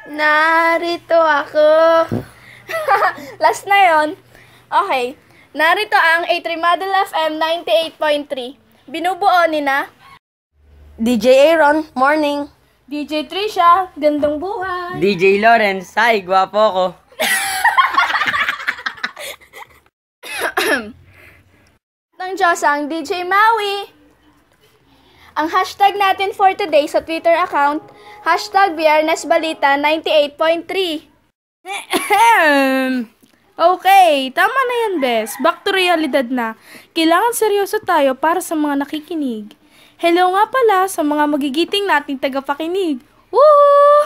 Narito ako. Last na yon. Okay. Narito ang A3 Model FM 98.3. Binubuo ni na DJ Aaron, morning. DJ Trisha, gandang buhay. DJ Lawrence, hi, gwapo ko. Ng Diyos ang DJ Maui. Ang hashtag natin for today sa Twitter account, hashtag Biyernesbalita 98.3. Okay, tama na yan, Bes. Back to realidad na. Kailangan seryoso tayo para sa mga nakikinig. Hello nga pala sa mga magigiting nating tagapakinig. Woo!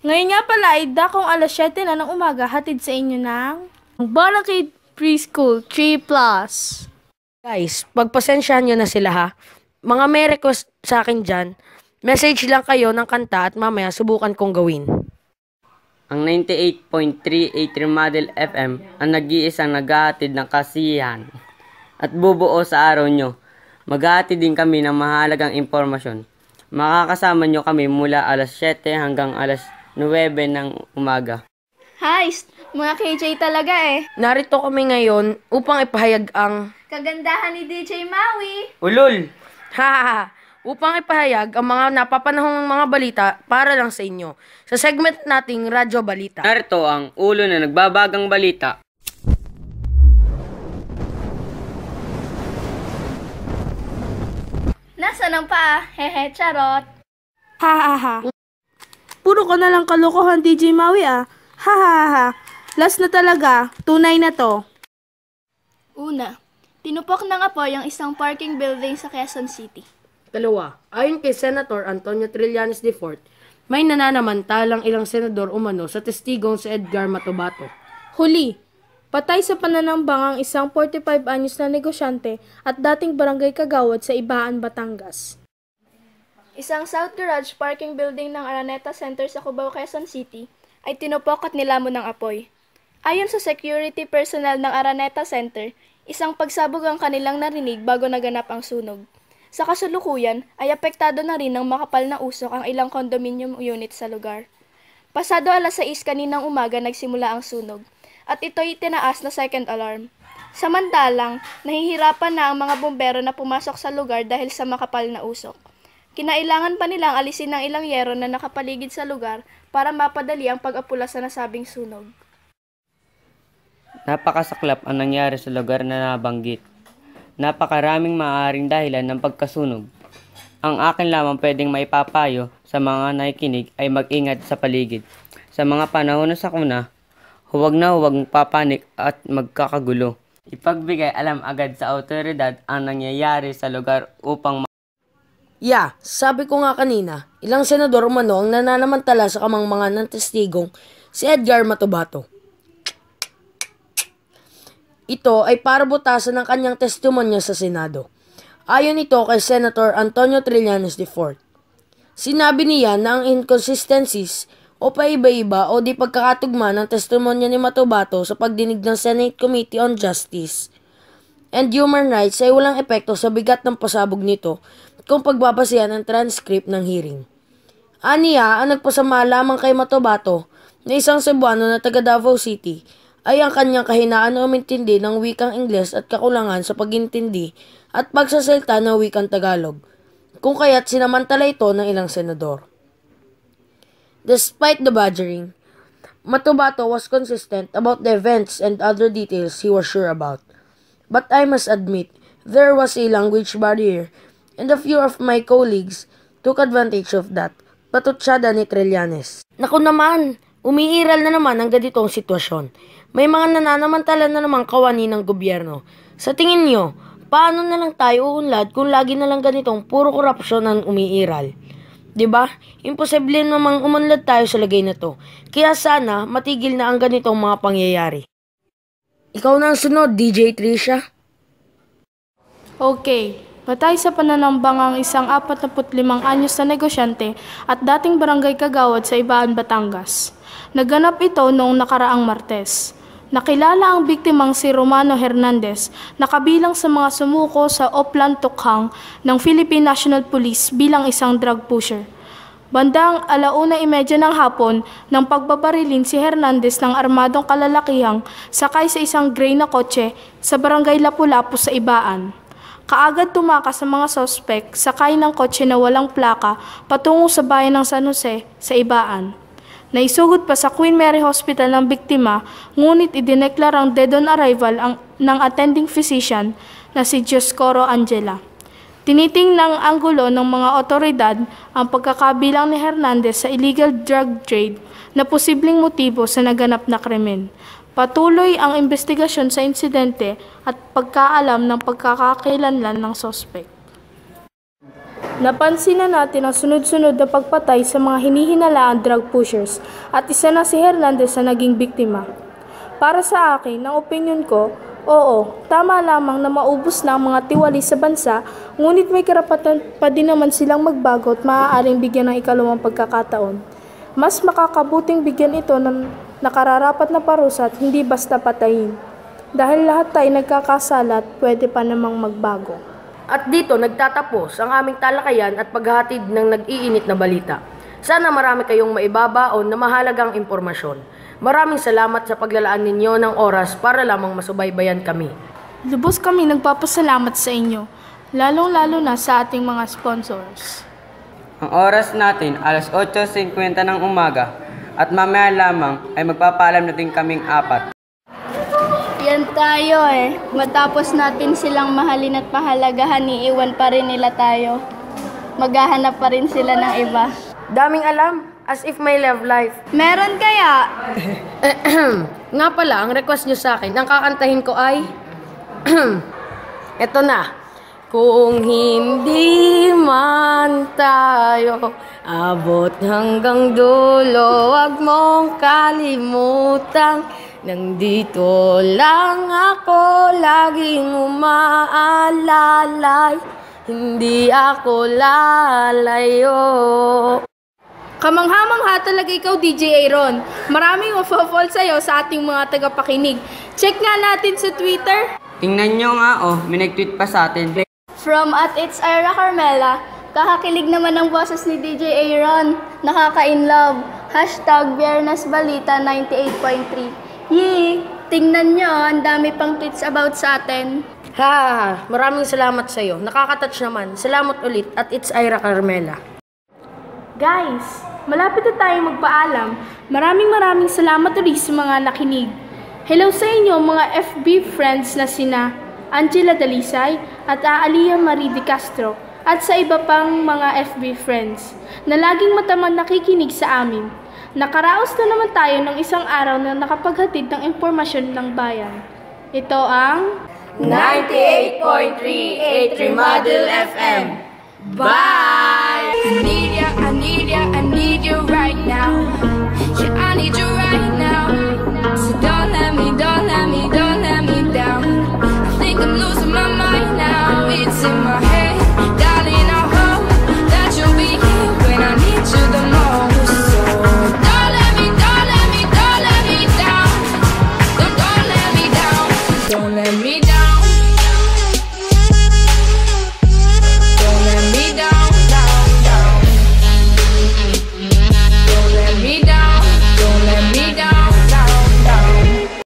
Ngayon nga pala ay dakong alas 7 na ng umaga, hatid sa inyo ng Bonacade Preschool 3+. Guys, pagpasensyahan nyo na sila ha. Mga may request sa akin dyan, message lang kayo ng kanta at mamaya subukan kong gawin. Ang 98.3 A3 Model FM ang nag-iisang naghahatid ng kasiyahan at bubuo sa araw nyo. Maghahatid din kami ng mahalagang impormasyon. Makakasama nyo kami mula alas 7 hanggang alas 9 ng umaga. Hi, mga KJ talaga eh. Narito kami ngayon upang ipahayag ang Kagandahan ni DJ Maui. Ulol! upang ipahayag ang mga napapanahong mga balita para lang sa inyo sa segment nating Radyo Balita. Narito ang ulo na nagbabagang balita. Nasaan ang paa? Hehe, charot. Puro ka na lang kalokohan, DJ Maui ah. Last na talaga, tunay na to. Una, tinupok ng apoy ang isang parking building sa Quezon City. Dalawa, ayon kay Senator Antonio Trillanes IV, may nananamantalang ilang senador umano sa testigong si Edgar Matubato. Huli, patay sa pananambang ang isang 45 anyos na negosyante at dating barangay kagawad sa Ibaan, Batangas. Isang South Garage parking building ng Araneta Center sa Cubao, Quezon City ay tinupok at nilamon ng apoy. Ayon sa security personnel ng Araneta Center, isang pagsabog ang kanilang narinig bago naganap ang sunog. Sa kasulukuyan ay apektado na rin ng makapal na usok ang ilang condominium unit sa lugar. Pasado alas 6 kaninang umaga nagsimula ang sunog at ito'y tinaas na second alarm. Samantalang, nahihirapan na ang mga bumbero na pumasok sa lugar dahil sa makapal na usok. Kinailangan pa nilang alisin ng ilang yero na nakapaligid sa lugar para mapadali ang pag-apula sa nasabing sunog. Napakasaklap ang nangyari sa lugar na nabanggit. Napakaraming maaaring dahilan ng pagkasunog. Ang akin lamang pwedeng maipapayo sa mga nakikinig ay mag-ingat sa paligid. Sa mga panahon na sakuna, huwag papanik at magkakagulo. Ipagbigay alam agad sa awtoridad ang nangyayari sa lugar upang sabi ko nga kanina, ilang senador umano ang nananamantala sa kamangmangan ng testigong si Edgar Matubato. Ito ay para butasan ng kanyang testimonya sa Senado. Ayon ito kay Senator Antonio Trillanes IV. Sinabi niya na ang inconsistencies o paiba-iba o di pagkakatugma ng testimonya ni Matubato sa pagdinig ng Senate Committee on Justice and Human Rights ay walang epekto sa bigat ng pasabog nito kung pagbabasihan ang transcript ng hearing. Aniya, ang nagpasama lamang kay Matubato na isang Cebuano na taga Davao City ay ang kanyang kahinaan na umintindi ng wikang Ingles at kakulangan sa pagintindi at pagsasalita ng wikang Tagalog, kung kaya't sinamantala ito ng ilang senador. Despite the badgering, Matubato was consistent about the events and other details he was sure about. But I must admit, there was a language barrier and a few of my colleagues took advantage of that, patutsyada ni Trillanes. Naku naman, umiiral na naman ang ganitong sitwasyon. May mga nananamantala na namang kawani ng gobyerno. Sa tingin nyo, paano na lang tayo uunlad kung lagi na lang ganitong puro korupsyon ang umiiral? Diba? Imposible namang umunlad tayo sa lagay na to. Kaya sana matigil na ang ganitong mga pangyayari. Ikaw na ang sunod, DJ Trisha. Okay, patay sa pananambang ang isang 45 anyos na negosyante at dating barangay kagawad sa Ibaan, Batangas. Naganap ito noong nakaraang Martes. Nakilala ang biktimang si Romano Hernandez na kabilang sa mga sumuko sa Oplan Tukhang ng Philippine National Police bilang isang drug pusher. Bandang 1:30 ng hapon nang pagbabarilin si Hernandez ng armadong kalalakihang sakay sa isang gray na kotse sa barangay Lapu-Lapu sa Ibaan. Kaagad tumakas sa mga sospek sakay ng kotse na walang plaka patungo sa bayan ng San Jose sa Ibaan. Naisugod pa sa Queen Mary Hospital ng biktima, ngunit idineklarang dead on arrival ng attending physician na si Dioscoro Angela. Tinitingnang anggulo ng mga otoridad ang pagkakabilang ni Hernandez sa illegal drug trade na posibleng motibo sa naganap na krimen. Patuloy ang investigasyon sa insidente at pagkaalam ng pagkakakilanlan ng sospek. Napansin na natin ang sunod-sunod na pagpatay sa mga hinihinalaang drug pushers at isa na si Hernandez na naging biktima. Para sa akin, ang opinyon ko, oo, tama lamang na maubos na ang mga tiwali sa bansa, ngunit may karapatan pa din naman silang magbago at maaaring bigyan ng ikalawang pagkakataon. Mas makakabuting bigyan ito ng nakararapat na parusa at hindi basta patayin. Dahil lahat tayo nagkakasala at pwede pa namang magbago. At dito nagtatapos ang aming talakayan at paghahatid ng nag-iinit na balita. Sana marami kayong maibabaon na mahalagang impormasyon. Maraming salamat sa paglalaan ninyo ng oras para lamang masubaybayan kami. Lubos kami nagpapasalamat sa inyo, lalong-lalo na sa ating mga sponsors. Ang oras natin, alas 8:50 ng umaga, at mamaya lamang ay magpapaalam na din kaming 4. Yan tayo Matapos natin silang mahalin at pahalagahan, iiwan pa rin nila tayo. Maghahanap pa rin sila ng iba. Daming alam, as if may love life. Meron kaya? Nga pala, ang request nyo sa akin, ang kakantahin ko ay... Eto na. Kung hindi man tayo abot hanggang dulo, wag mong kalimutang nandito lang ako laging umaalalay, hindi ako lalayo. Kamangha-mangha talaga ikaw, DJ Aaron. Maraming mafafall sa'yo sa ating mga tagapakinig. Check nga natin sa Twitter. Tingnan nyo nga may nag-tweet pa sa atin. From at It's Ira Carmela, kakakilig naman ang boses ni DJ Aaron. Nakaka-inlove. #Biyernes Balita 98.3. Yee! Tingnan nyo, ang dami pang tweets about sa atin. Maraming salamat sa'yo. Nakaka-touch naman. Salamat ulit at It's Ira Carmela. Guys, malapit na tayong magpaalam. Maraming salamat ulit sa mga nakinig. Hello sa inyo mga FB friends na sina Angela Dalisay at Aalia Marie de Castro at sa iba pang mga FB friends na laging matamang nakikinig sa amin. Nakaraos na naman tayo ng isang araw na nakapaghatid ng impormasyon ng bayan. Ito ang 98.3 A3 Model FM. Bye! I need you